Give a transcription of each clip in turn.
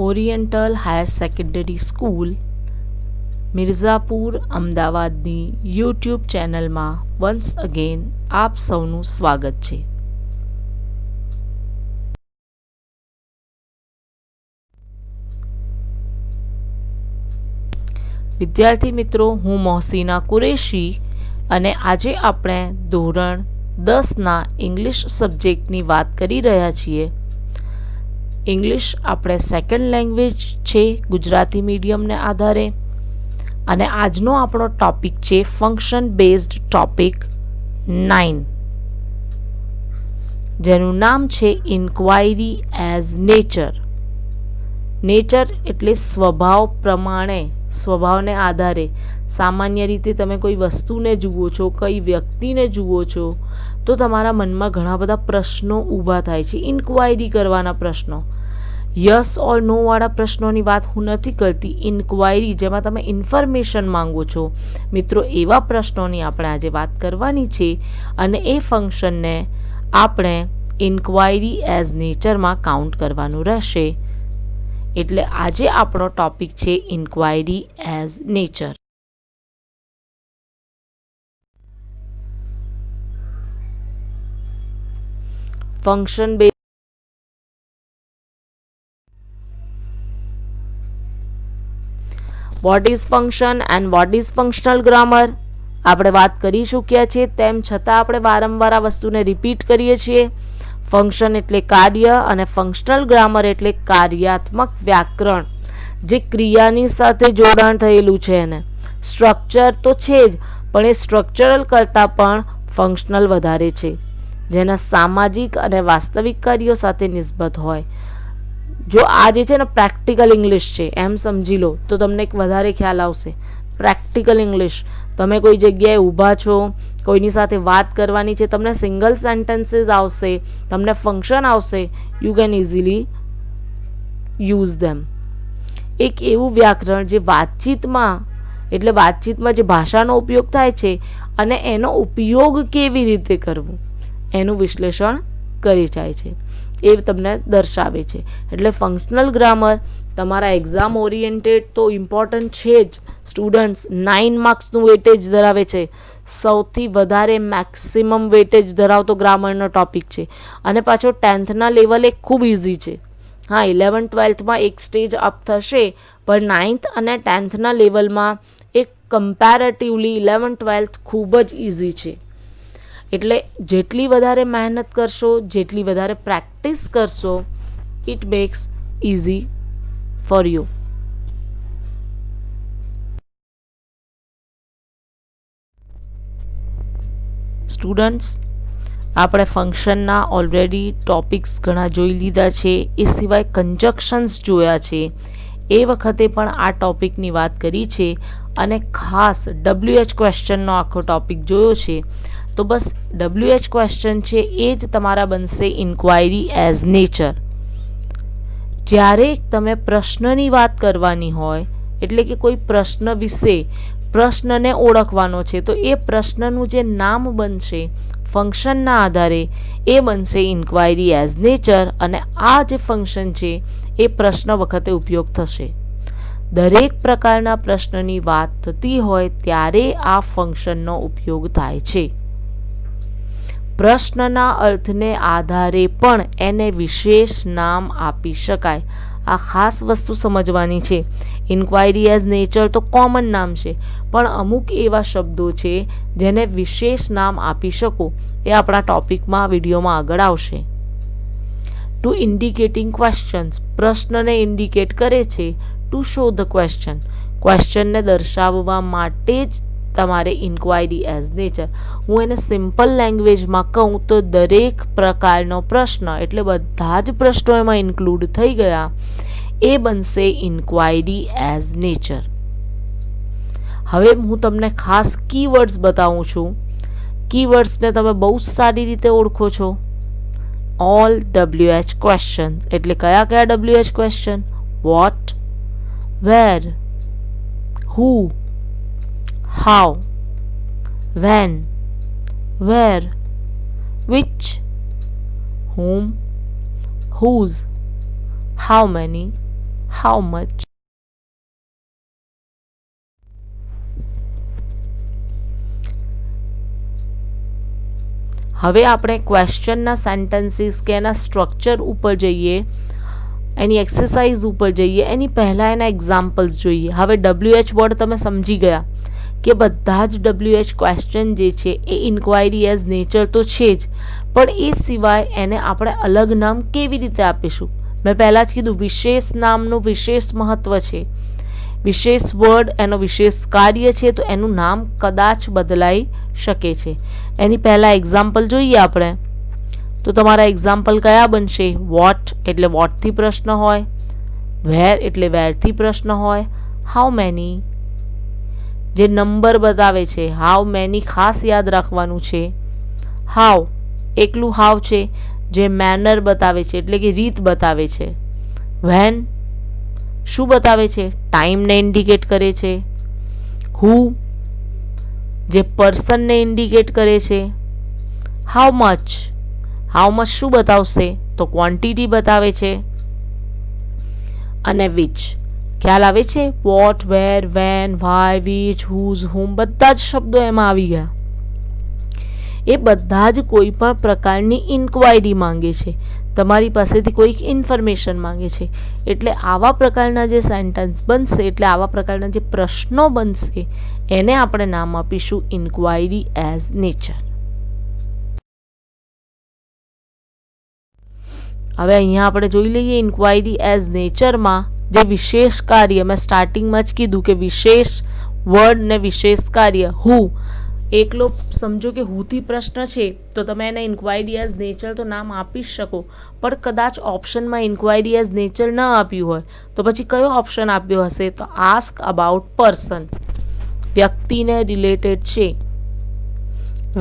Oriental higher secondary school Mirzapur અમદાવાદની YouTube ચેનલમાં once again આપ સૌનું સ્વાગત છે. વિદ્યાર્થી મિત્રો, હું મોહસીના કુરેશી અને આજે આપણે ધોરણ 10ના ઇંગ્લિશ સબ્જેક્ટની વાત કરી રહ્યા છીએ. ઇંગ્લિશ આપણે સેકન્ડ લેંગ્વેજ છે ગુજરાતી મીડિયમને આધારે, અને આજનો આપણો ટોપિક છે ફંક્શન બેઝડ ટોપિક 9, જેનું નામ છે ઇન્ક્વાયરી એઝ નેચર. નેચર એટલે સ્વભાવ પ્રમાણે, સ્વભાવને આધારે. સામાન્ય રીતે તમે કોઈ વસ્તુને જુઓ છો, કઈ વ્યક્તિને જુઓ છો, તો તમારા મનમાં ઘણા બધા પ્રશ્નો ઊભા થાય છે, ઇન્ક્વાયરી કરવાના પ્રશ્નો. યસ ઓર નો વાળા પ્રશ્નોની વાત હું નથી કરતી. ઇન્ક્વાયરી, જેમાં તમે ઇન્ફોર્મેશન માંગો છો. મિત્રો, એવા પ્રશ્નોની આપણે આજે વાત કરવાની છે, અને એ ફંક્શનને આપણે ઇન્ક્વાયરી એઝ નેચરમાં કાઉન્ટ કરવાનું રહેશે. એટલે આજે આપણો ટોપિક છે inquiry as nature. Function base. What is function and what is functional grammar આપણે વાત કરી ચૂક્યા છીએ, તેમ છતાં આપણે વારંવાર આ વસ્તુને રિપીટ કરીએ છીએ. ફંક્શન એટલે કાર્ય અને ફંક્શનલ ગ્રામર એટલે કાર્યાત્મક વ્યાકરણ, જે ક્રિયાની સાથે જોડાણ થયેલું છે. એને સ્ટ્રક્ચર તો છે જ, પણ એ સ્ટ્રક્ચરલ કરતાં પણ ફંક્શનલ વધારે છે, જેના સામાજિક અને વાસ્તવિક કાર્યો સાથે નિસ્બત હોય. જો આ જે છે ને પ્રેક્ટિકલ ઇંગ્લિશ છે એમ સમજી લો, તો તમને એક વધારે ખ્યાલ આવશે. પ્રેક્ટિકલ ઇંગ્લિશ, તમે કોઈ જગ્યાએ ઊભા છો, કોઈની સાથે વાત કરવાની છે, તમને સિંગલ સેન્ટેન્સીસ આવશે, તમને ફંક્શન આવશે, યુ કેન ઇઝીલી યુઝ ધેમ. એક એવું વ્યાકરણ જે વાતચીતમાં, એટલે વાતચીતમાં જે ભાષાનો ઉપયોગ થાય છે અને એનો ઉપયોગ કેવી રીતે કરવો એનું વિશ્લેષણ કરી જાય છે, એ તમને દર્શાવે છે. એટલે ફંક્શનલ ગ્રામર તમારા એક્ઝામ ઓરિએન્ટેડ તો ઇમ્પોર્ટન્ટ છે જ. સ્ટુડન્ટ્સ 9 માર્ક્સનું વેટેજ ધરાવે છે, સૌથી વધારે મેક્સિમમ વેટેજ ધરાવતો ગ્રામરનો ટોપિક છે, અને પાછો 10થના લેવલે ખૂબ ઇઝી છે. હા, 11th-12thમાં એક સ્ટેજ અપ થશે, પણ 9th અને 10thના લેવલમાં એક કમ્પેરેટિવલી 11th-12th ખૂબ જ ઇઝી છે. એટલે જેટલી વધારે મહેનત કરશો, જેટલી વધારે પ્રેક્ટિસ કરશો, it max easy for you. Students, આપણે ફંક્શનના ઓલરેડી ટોપિક્સ ઘણા જોઈ લીધા છે, એ સિવાય કંજક્શન્સ જોયા છે. એ વખતે પણ આ ટોપિકની વાત કરી છે, અને ખાસ WH ક્વેશ્ચનનો આખો ટોપિક જોયો છે. તો બસ WH ક્વેશ્ચન છે એ જ તમારા બનશે ઇન્ક્વાયરી એઝ નેચર. જ્યારે તમે પ્રશ્નની વાત કરવાની હોય, એટલે કે કોઈ પ્રશ્ન વિશે, પ્રશ્નને ઓળખવાનો છે, તો એ પ્રશ્નનું જે નામ બનશે ફંક્શનના આધારે, એ બનશે ઇન્ક્વાયરી એઝ નેચર. અને આ જે ફંક્શન છે એ પ્રશ્ન વખતે ઉપયોગ થશે. દરેક પ્રકારના પ્રશ્નની વાત થતી હોય ત્યારે આ ફંક્શનનો ઉપયોગ થાય છે. પ્રશ્નના અર્થને આધારે પણ એને વિશેષ નામ આપી શકાય. આ ખાસ વસ્તુ સમજવાની છે. ઇન્ક્વાયરી એઝ નેચર તો કોમન નામ છે, પણ અમુક એવા શબ્દો છે જેને વિશેષ નામ આપી શકો. એ આપણા ટોપિકમાં, વિડીયોમાં આગળ આવશે. ટુ ઇન્ડિકેટિંગ ક્વેશ્ચન્સ, પ્રશ્નને ઇન્ડિકેટ કરે છે. ટુ શો ધ ક્વેશ્ચન, ક્વેશ્ચનને દર્શાવવા માટે જ તમારે ઇન્ક્વાયરી એઝ નેચર. હું એને સિમ્પલ લેંગ્વેજમાં કહું તો દરેક પ્રકારનો પ્રશ્ન, એટલે બધા જ પ્રશ્નો એમાં ઇન્ક્લુડ થઈ ગયા, એ બનશે ઇન્ક્વાયરી એઝ નેચર. હવે હું તમને ખાસ કીવર્ડ્સ બતાવું છું. કીવર્ડ્સને તમે બહુ સારી રીતે ઓળખો છો. ઓલ WH ક્વેશ્ચન એટલે કયા કયા WH question? What, where, who, how, when, where, which, whom, whose, how many, how much. હવે આપણે ક્વેશ્ચનના સેન્ટેન્સીસ કે એના સ્ટ્રક્ચર ઉપર જઈએ, એની એક્સરસાઇઝ ઉપર જઈએ, એની પહેલાં એના એક્ઝામ્પલ્સ જોઈએ. હવે WH વર્ડ તમે સમજી ગયા કે બધા જ WH ક્વેશ્ચન જે છે એ ઇન્ક્વાયરી એઝ નેચર તો છે જ, પણ એ સિવાય એને આપણે અલગ નામ કેવી રીતે આપીશું? મેં પહેલાં જ કીધું, વિશેષ નામનું વિશેષ મહત્ત્વ છે. વિશેષ વર્ડ એનો વિશેષ કાર્ય છે, તો એનું નામ કદાચ બદલાઈ શકે છે. એની પહેલાં એક્ઝામ્પલ જોઈએ આપણે, તો તમારા એક્ઝામ્પલ કયા બનશે? વોટ એટલે વોટથી પ્રશ્ન હોય, વેર એટલે વેરથી પ્રશ્ન હોય, હાઉ મેની જે નંબર બતાવે છે, હાઉ મેની ખાસ યાદ રાખવાનું છે. હાઉ એકલું હાઉ છે જે મેનર બતાવે છે એટલે કે રીત બતાવે છે. વેન શું બતાવે છે? ટાઈમને ઇન્ડિકેટ કરે છે. હુ જે પર્સનને ઇન્ડિકેટ કરે છે. હાઉ મચ શું બતાવશે? તો ક્વોન્ટિટી બતાવે છે. અને વિચ ખ્યાલ આવે છે? What, where, when, why, which, whose, whom બધા જ શબ્દો એમાં આવી ગયા. એ બધા જ કોઈ પણ પ્રકારની ઇન્ક્વાયરી માંગે છે, તમારી પાસેથી કોઈક ઇન્ફોર્મેશન માંગે છે. એટલે આવા પ્રકારના જે સેન્ટેન્સ બનશે, એટલે આવા પ્રકારના જે પ્રશ્નો બનશે, એને આપણે નામ આપીશું ઇન્ક્વાયરી એઝ નેચર. હવે અહીંયા આપણે જોઈ લઈએ ઇન્ક્વાયરી એઝ નેચરમાં જે વિશેષ કાર્ય, મેં સ્ટાર્ટિંગમાં જ કીધું કે વિશેષ વર્ડ ને વિશેષ કાર્ય. હુ એકલો સમજો કે હુથી પ્રશ્ન છે, તો તમે એને ઇન્ક્વાયરી એઝ નેચર તો નામ આપી જ શકો, પણ કદાચ ઓપ્શનમાં ઇન્ક્વાયરી એઝ નેચર ન આપ્યું હોય તો પછી કયો ઓપ્શન આપ્યો હશે? તો આસ્ક અબાઉટ પર્સન, વ્યક્તિને રિલેટેડ છે.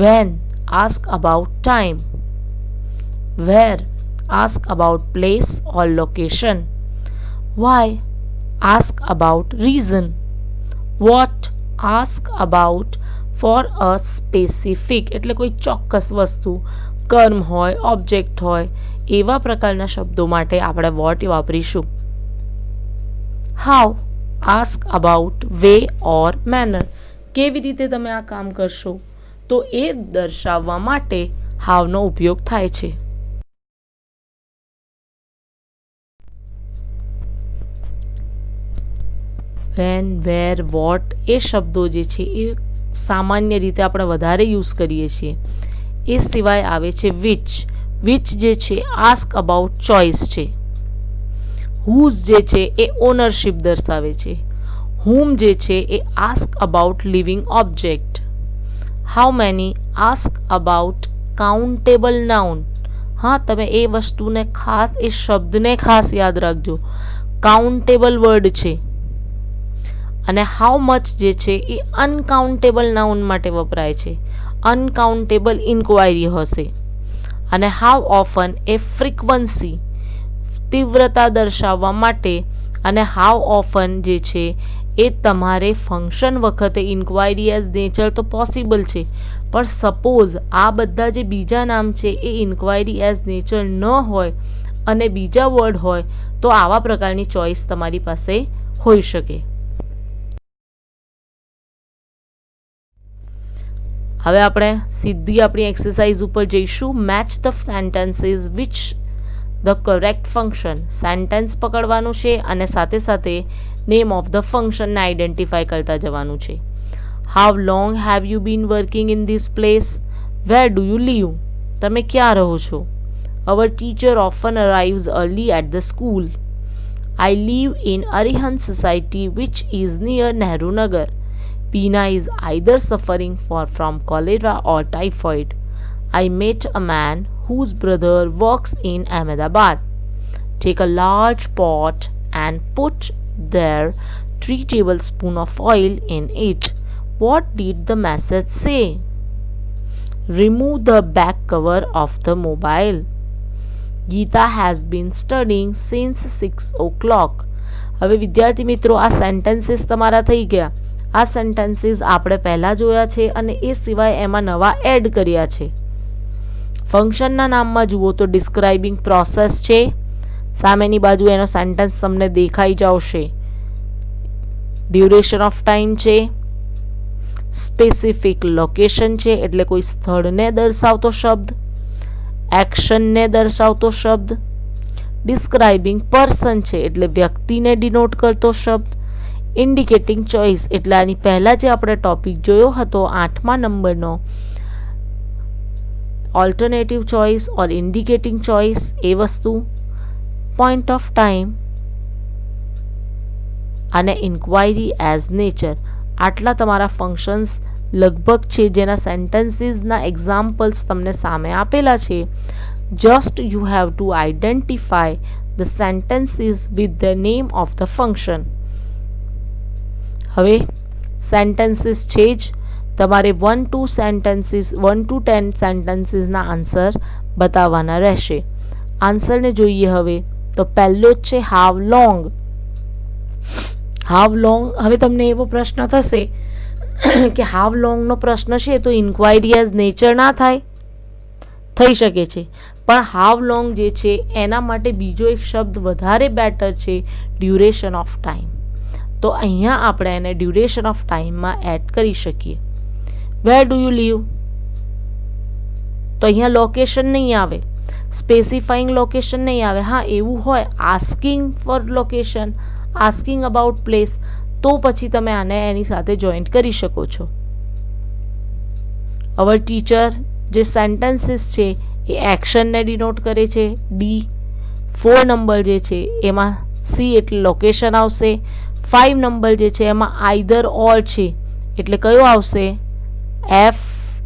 When ask about time. Where ask about place or location. Why? Ask about reason. What? Ask about for a specific એટલે કોઈ ચોક્કસ વસ્તુ, કર્મ હોય, ઓબ્જેક્ટ હોય, એવા પ્રકારના શબ્દો માટે આપણે what વાપરીશું. How? Ask about way or manner. કેવી રીતે તમે આ કામ કરશો? તો એ દર્શાવવા માટે howનો ઉપયોગ થાય છે. વેન, વેર, વોટ એ શબ્દો જે છે એ સામાન્ય રીતે આપણે વધારે યુઝ કરીએ છીએ. એ સિવાય આવે છે વિચ. વિચ જે છે આસ્ક અબાઉટ ચોઇસ છે. હુઝ જે છે એ ઓનરશિપ દર્શાવે છે. હુમ જે છે એ ask about living object. How many ask about countable noun. હા, તમે એ વસ્તુને ખાસ, એ શબ્દને ખાસ યાદ રાખજો, કાઉન્ટેબલ વર્ડ છે. અને હાઉ મચ જે છે એ અનકાઉન્ટેબલ નાઉન માટે વપરાય છે, અનકાઉન્ટેબલ ઇન્ક્વાયરી હશે. અને હાઉ ઓફન એ ફ્રીક્વન્સી, તીવ્રતા દર્શાવવા માટે. અને હાઉ ઓફન જે છે એ તમારે ફંક્શન વખતે ઇન્ક્વાયરી એઝ નેચર તો પોસિબલ છે, પણ સપોઝ આ બધા જે બીજા નામ છે એ ઇન્ક્વાયરી એઝ નેચર ન હોય અને બીજા વર્ડ હોય, તો આવા પ્રકારની ચોઇસ તમારી પાસે હોઈ શકે. હવે આપણે સીધી આપણી એક્સરસાઇઝ ઉપર જઈશું. Match the sentences which the correct function. Sentence પકડવાનું છે અને સાથે સાથે નેમ ઓફ ધ ફંક્શનને આઈડેન્ટિફાય કરતા જવાનું છે. How long have you been working in this place? Where do you live? તમે ક્યાં રહો છો? Our teacher often arrives early at the school. I live in Arihant society which is near Nehrunagar. Peena is either suffering from cholera or typhoid. I met a man whose brother works in Ahmedabad. Take a large pot and put there 3 tablespoons of oil in it. What did the message say? Remove the back cover of the mobile. Geeta has been studying since 6 o'clock. હવે વિદ્યાર્થી મિત્રો, આ sentences તમારા થઈ ગયા. આ sentences આપણે પહેલાં જોયા છે અને એ સિવાય એમાં નવા એડ કર્યા છે. ફંક્શનના નામમાં જુઓ તો ડિસ્ક્રાઇબિંગ પ્રોસેસ છે, સામેની બાજુ એનો સેન્ટેન્સ તમને દેખાઈ જશે. ડ્યુરેશન ઓફ ટાઈમ છે, સ્પેસિફિક લોકેશન છે એટલે કોઈ સ્થળને દર્શાવતો શબ્દ, એક્શનને દર્શાવતો શબ્દ, ડિસ્ક્રાઇબિંગ પર્સન છે એટલે વ્યક્તિને ડિનોટ કરતો શબ્દ, ઇન્ડિકેટિંગ ચોઇસ એટલે આની પહેલા જે આપણે ટોપિક જોયો હતો 8મા નંબરનો ઓલ્ટરનેટિવ ચોઇસ ઓર ઇન્ડિકેટિંગ ચોઇસ એ વસ્તુ, પોઈન્ટ ઓફ ટાઈમ અને ઇન્ક્વાયરી એઝ નેચર. આટલા તમારા ફંક્શન્સ લગભગ છે જેના સેન્ટેન્સીસના એક્ઝામ્પલ્સ તમને સામે આપેલા છે. Just you have to identify the sentences with the name of the function. હવે સેન્ટેન્સીસ છે જ, તમારે 1 to 10 સેન્ટેન્સીસના આન્સર બતાવવાના રહેશે. આન્સરને જોઈએ હવે તો પહેલો જ છે હાવ લોંગ. હાવ લોંગ, હવે તમને એવો પ્રશ્ન થશે કે હાવ લોંગનો પ્રશ્ન છે તો ઇન્ક્વાયરી એઝ નેચર ના થાય, થઈ શકે છે, પણ હાવ લોંગ જે છે એના માટે બીજો એક શબ્દ વધારે બેટર છે, ડ્યુરેશન ઓફ ટાઈમ. તો અહીંયા આપણે એને ડ્યુરેશન ઓફ ટાઈમમાં એડ કરી શકીએ. વેર ડુ યુ લીવ, તો અહીંયા લોકેશન નહીં આવે, સ્પેસિફાઈંગ લોકેશન નહીં આવે. હા એવું હોય asking for location, asking about place, તો પછી તમે આને એની સાથે જોઈન્ટ કરી શકો છો. અવર ટીચર જે સેન્ટેન્સીસ છે એ એક્શનને ડિનોટ કરે છે, ડી. 4 નંબર જે છે એમાં સી એટલે લોકેશન આવશે. 5 નંબર જે છે એમાં આઈધર ઓર છે એટલે કયો આવશે, એફ.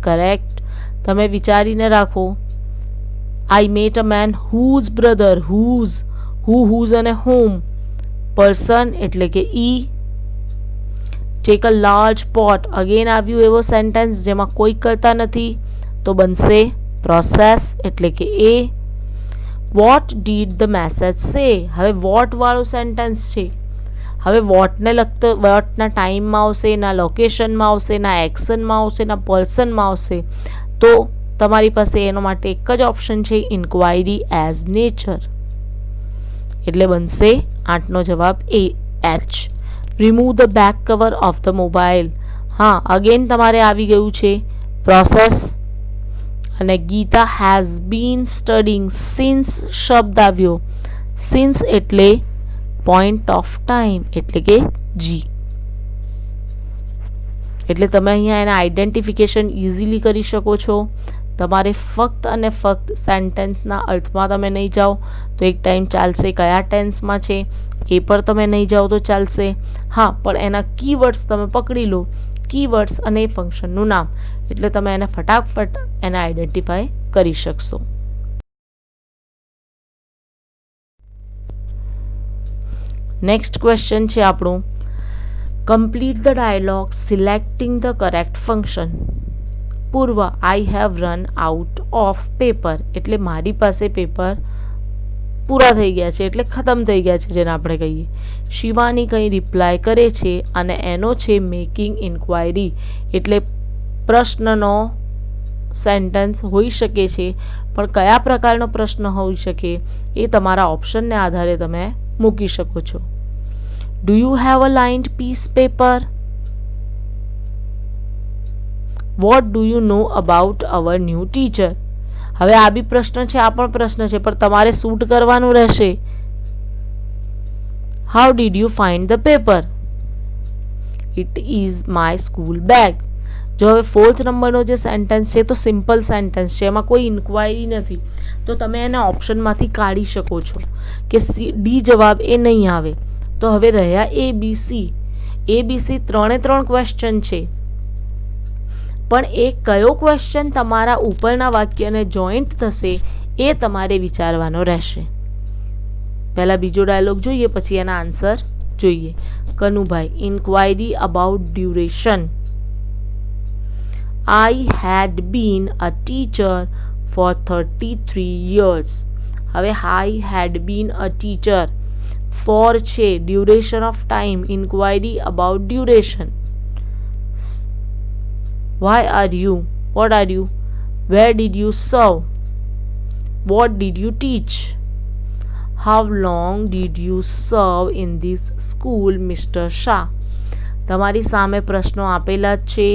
કરેક્ટ. તમે વિચારીને રાખો. I met a man whose brother, whose અને હોમ, પર્સન એટલે કે E. Take a large pot, again આવ્યું એવો સેન્ટેન્સ જેમાં કોઈ કરતા નથી તો બનશે પ્રોસેસ એટલે કે એ. વોટ ડીડ ધ મેસેજ સે, હવે વોટ વાળો સેન્ટેન્સ છે. હવે વોટને લગતો વોટના ટાઈમમાં આવશે, ના લોકેશનમાં આવશે, ના એક્શનમાં આવશે, ના પર્સનમાં આવશે. તો તમારી પાસે એનો માટે એક જ ઓપ્શન છે, ઇન્ક્વાયરી એઝ નેચર. એટલે બનશે 8નો જવાબ A, H. Remove the back cover of the mobile. હા અગેન તમારે આવી ગયું છે પ્રોસેસ. અને Geeta has been studying since શબ્દ આવ્યો, સિન્સ એટલે પોઈન્ટ ઓફ ટાઈમ એટલે કે જી. એટલે તમે અહીંયા એના આઈડેન્ટિફિકેશન ઇઝીલી કરી શકો છો. તમારે ફક્ત અને ફક્ત સેન્ટેન્સના અર્થમાં તમે નહીં જાઓ તો એક ટાઈમ ચાલશે, કયા ટેન્સમાં છે એ પર તમે નહીં જાઓ તો ચાલશે. હા પણ એના કીવર્ડ્સ તમે પકડી લો, કીવર્ડ્સ અને એ ફંક્શનનું નામ, એટલે તમે એને ફટાફટ એને આઈડેન્ટિફાય કરી શકશો. નેક્સ્ટ ક્વેશ્ચન છે આપણું, complete the dialogue selecting the correct function. પૂર્વ, I have run out of paper એટલે મારી પાસે પેપર પૂરા થઈ ગયા છે એટલે ખતમ થઈ ગયા છે જેને આપણે કહીએ. શિવાની કંઈ રિપ્લાય કરે છે અને એનો છે મેકિંગ ઇન્ક્વાયરી એટલે પ્રશ્નનો સેન્ટેન્સ હોઈ શકે છે, પણ કયા પ્રકારનો પ્રશ્ન હોઈ શકે એ તમારા ઓપ્શનને આધારે તમે મૂકી શકો છો. Do you have a lined piece paper? What do you know about our new teacher? હવે આ બી પ્રશ્ન છે, આ પણ પ્રશ્ન છે, પણ તમારે શૂટ કરવાનું રહેશે. How did you find the paper? It is my school bag. જો હવે 4th નંબરનો જે સેન્ટેન્સ છે તો સિમ્પલ સેન્ટેન્સ છે, એમાં કોઈ ઇન્ક્વાયરી નથી, તો તમે એને ઓપ્શનમાંથી કાઢી શકો છો કે ડી જવાબ એ નહીં આવે. તો હવે રહ્યા એ બી સી. એ બી સી 3 ક્વેશ્ચન છે, પણ એ કયો ક્વેશ્ચન તમારા ઉપરના વાક્યને જોઈન્ટ થશે એ તમારે વિચારવાનો રહેશે. પહેલાં બીજો ડાયલોગ જોઈએ પછી એના આન્સર જોઈએ. Kanubhai, inquiry about duration. I had been a teacher for 33 years. હવે I had been a teacher. For છે duration of time, inquiry about duration. Why are you? What are you? Where did you serve? What did you teach? How long did you serve in this school mister Shah? તમારી સામે પ્રશ્નો આપેલા જ છે,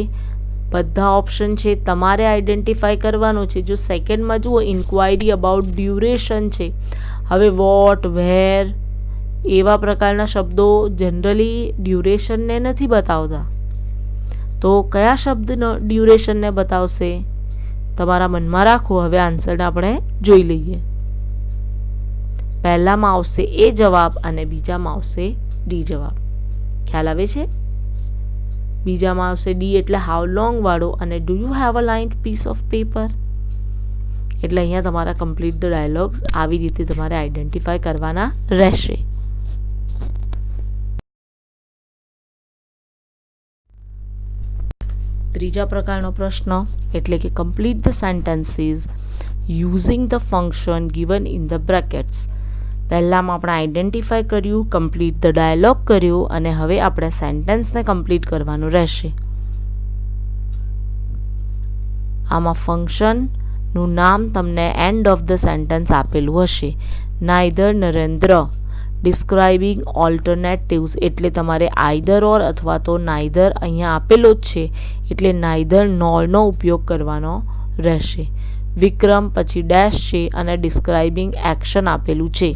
બધા option છે, તમારે આઈડેન્ટિફાઈ કરવાનો છે. જો સેકન્ડમાં જુઓ ઇન્ક્વાયરી અબાઉટ ડ્યુરેશન છે. હવે વોટ, વેર એવા પ્રકારના શબ્દો જનરલી ડ્યુરેશનને નથી બતાવતા, તો કયા શબ્દ ડ્યુરેશનને બતાવશે? તમારા મનમાં રાખો. હવે આન્સરને આપણે જોઈ લઈએ. પહેલામાં આવશે એ જવાબ અને બીજામાં આવશે ડી જવાબ. ખ્યાલ આવે છે? બીજામાં આવશે ડી એટલે હાઉ લોંગ વાળો અને do you have a lined piece of paper. એટલે અહીંયા તમારા કમ્પ્લીટ ધ ડાયલોગ્સ આવી રીતે તમારે આઈડેન્ટિફાઈ કરવાના રહેશે. ત્રીજા પ્રકારનો પ્રશ્ન એટલે કે complete the sentences using the function given in the brackets. પહેલામાં આપણે આઈડેન્ટિફાઈ કર્યું, કમ્પ્લીટ ધ ડાયલોગ કર્યું અને હવે આપણે સેન્ટેન્સને કમ્પ્લીટ કરવાનું રહેશે. આમાં ફંક્શનનું નામ તમને એન્ડ ઓફ ધ સેન્ટેન્સ આપેલું હશે. નાઇધર નરેન્દ્ર ડિસ્ક્રાઇબિંગ ઓલ્ટરનેટિવ્સ એટલે તમારે આઈધર ઓર અથવા તો નાઇધર અહીંયા આપેલો જ છે એટલે નાઇધર નોરનો ઉપયોગ કરવાનો રહેશે. વિક્રમ પછી ડેશ છે અને ડિસ્ક્રાઇબિંગ એક્શન આપેલું છે.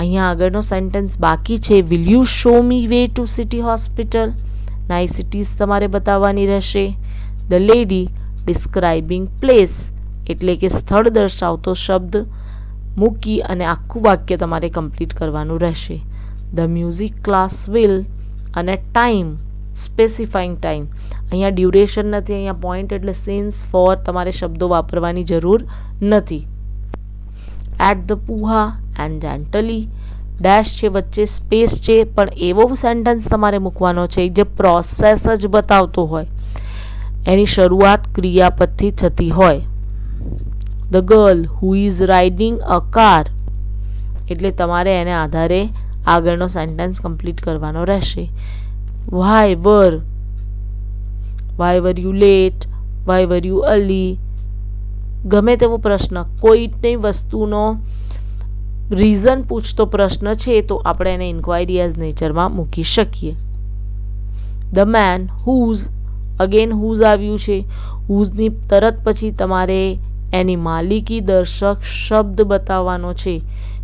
અહીંયા આગળનો સેન્ટેન્સ બાકી છે. Will you show me way to city hospital? નાઇસિટીઝ તમારે બતાવવાની રહેશે. ધ લેડી ડિસ્ક્રાઇબિંગ પ્લેસ એટલે કે સ્થળ દર્શાવતો શબ્દ મૂકી અને આખું વાક્ય તમારે કમ્પ્લીટ કરવાનું રહેશે. ધ મ્યુઝિક ક્લાસ વિલ અને ટાઈમ સ્પેસિફાઈંગ ટાઈમ. અહીંયા ડ્યુરેશન નથી, અહીંયા પોઈન્ટ એટલે સિન્સ, ફોર તમારે શબ્દો વાપરવાની જરૂર નથી. એટ ધ પુહા એન્ડ જેન્ટલી ડેશ છે, વચ્ચે સ્પેસ છે, પણ એવો સેન્ટેન્સ તમારે મૂકવાનો છે જે પ્રોસેસ જ બતાવતો હોય, એની શરૂઆત ક્રિયાપદથી થતી હોય. The girl who is riding a car એટલે તમારે એને આધારે આગળનો સેન્ટેન્સ કમ્પ્લીટ કરવાનો રહેશે. Why were you late, why were you early, ગમે તેવો પ્રશ્ન, કોઈની વસ્તુનો રીઝન પૂછતો પ્રશ્ન છે તો આપણે એને ઇન્ક્વાયરી એઝ નેચરમાં મૂકી શકીએ. The man whose, again whose આવ્યું છે. હુઝની તરત પછી તમારે એની માલિકી દર્શક શબ્દ બતાવવાનો છે.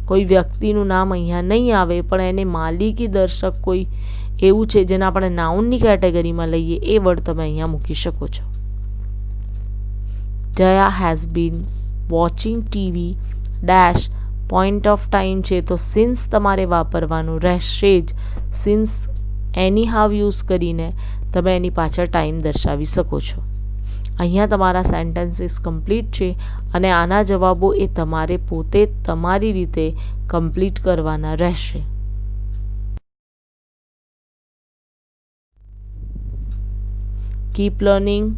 કોઈ વ્યક્તિનું નામ અહીંયા નહીં આવે પણ એને માલિકી દર્શક કોઈ એવું છે જેને આપણે નાઉનની કેટેગરીમાં લઈએ એ વર્ડ તમે અહીંયા મૂકી શકો છો. Jaya has been watching TV dash point of time છે તો સિન્સ તમારે વાપરવાનું રહેશે જ. સિન્સ એની હાવ યુઝ કરીને તમે એની પાછળ ટાઈમ દર્શાવી શકો છો. અહીંયા તમારા સેન્ટેન્સીસ કમ્પ્લીટ છે અને આના જવાબો એ તમારે પોતે તમારી રીતે કમ્પ્લીટ કરવાના રહેશે. Keep learning.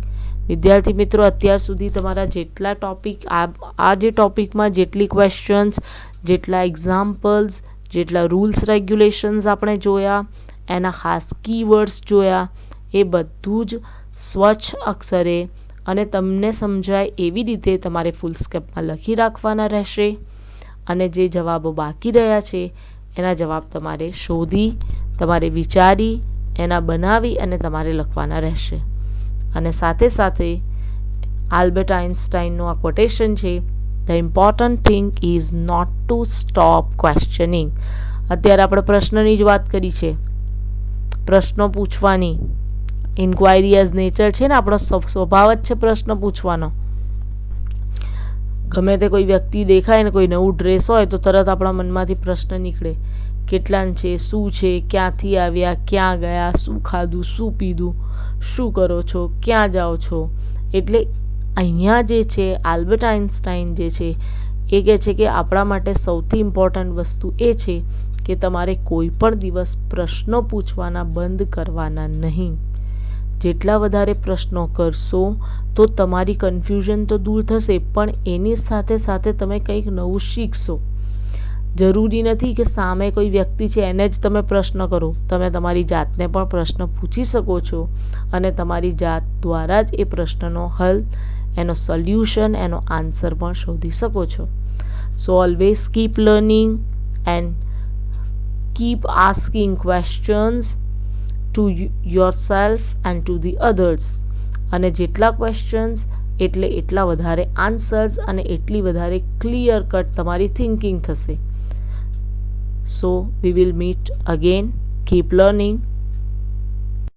વિદ્યાર્થી મિત્રો, અત્યાર સુધી તમારા જેટલા ટોપિક આ જે ટોપિકમાં જેટલી ક્વેશ્ચન્સ, જેટલા એક્ઝામ્પલ્સ, જેટલા રૂલ્સ રેગ્યુલેશન્સ આપણે જોયા, એના ખાસ કીવર્ડ્સ જોયા, એ બધું જ સ્વચ્છ અક્ષરે અને તમને સમજાય એવી રીતે તમારે ફૂલ સ્કેપમાં લખી રાખવાના રહેશે. અને જે જવાબો બાકી રહ્યા છે એના જવાબ તમારે શોધી, તમારે વિચારી, એના બનાવી અને તમારે લખવાના રહેશે. અને સાથે સાથે આલ્બર્ટ આઇન્સ્ટાઈનનું આ કોટેશન છે, the important thing is not to stop questioning. અત્યારે આપણે પ્રશ્નની જ વાત કરી છે, પ્રશ્નો પૂછવાની. ઇન્ક્વાયરી એઝ નેચર છે ને, આપણો સ્વભાવ જ છે પ્રશ્ન પૂછવાનો. ગમે તે કોઈ વ્યક્તિ દેખાય ને કોઈ નવું ડ્રેસ હોય તો તરત આપણા મનમાંથી પ્રશ્ન નીકળે, કેટલાં છે, શું છે, ક્યાંથી આવ્યા, ક્યાં ગયા, શું ખાધું, શું પીધું, શું કરો છો, ક્યાં જાઓ છો. એટલે અહીંયા જે છે આલ્બર્ટ આઇન્સ્ટાઈન જે છે એ કહે છે કે આપણા માટે સૌથી ઇમ્પોર્ટન્ટ વસ્તુ એ છે કે તમારે કોઈ પણ દિવસ પ્રશ્નો પૂછવાના બંધ કરવાના નહીં. જેટલા વધારે પ્રશ્નો કરશો તો તમારી કન્ફ્યુઝન તો દૂર થશે, પણ એની સાથે સાથે તમે કંઈક નવું શીખશો. જરૂરી નથી કે સામે કોઈ વ્યક્તિ છે એને જ તમે પ્રશ્ન કરો, તમે તમારી જાતને પણ પ્રશ્ન પૂછી શકો છો અને તમારી જાત દ્વારા જ એ પ્રશ્નનો હલ, એનો સોલ્યુશન, એનો આન્સર પણ શોધી શકો છો. So always keep learning and keep asking questions to yourself and to the others. અને જેટલા ક્વેશ્ચન્સ એટલે એટલા વધારે આન્સર્સ અને એટલી વધારે ક્લિયર કટ તમારી થિંકિંગ થશે. So we will meet again. Keep learning.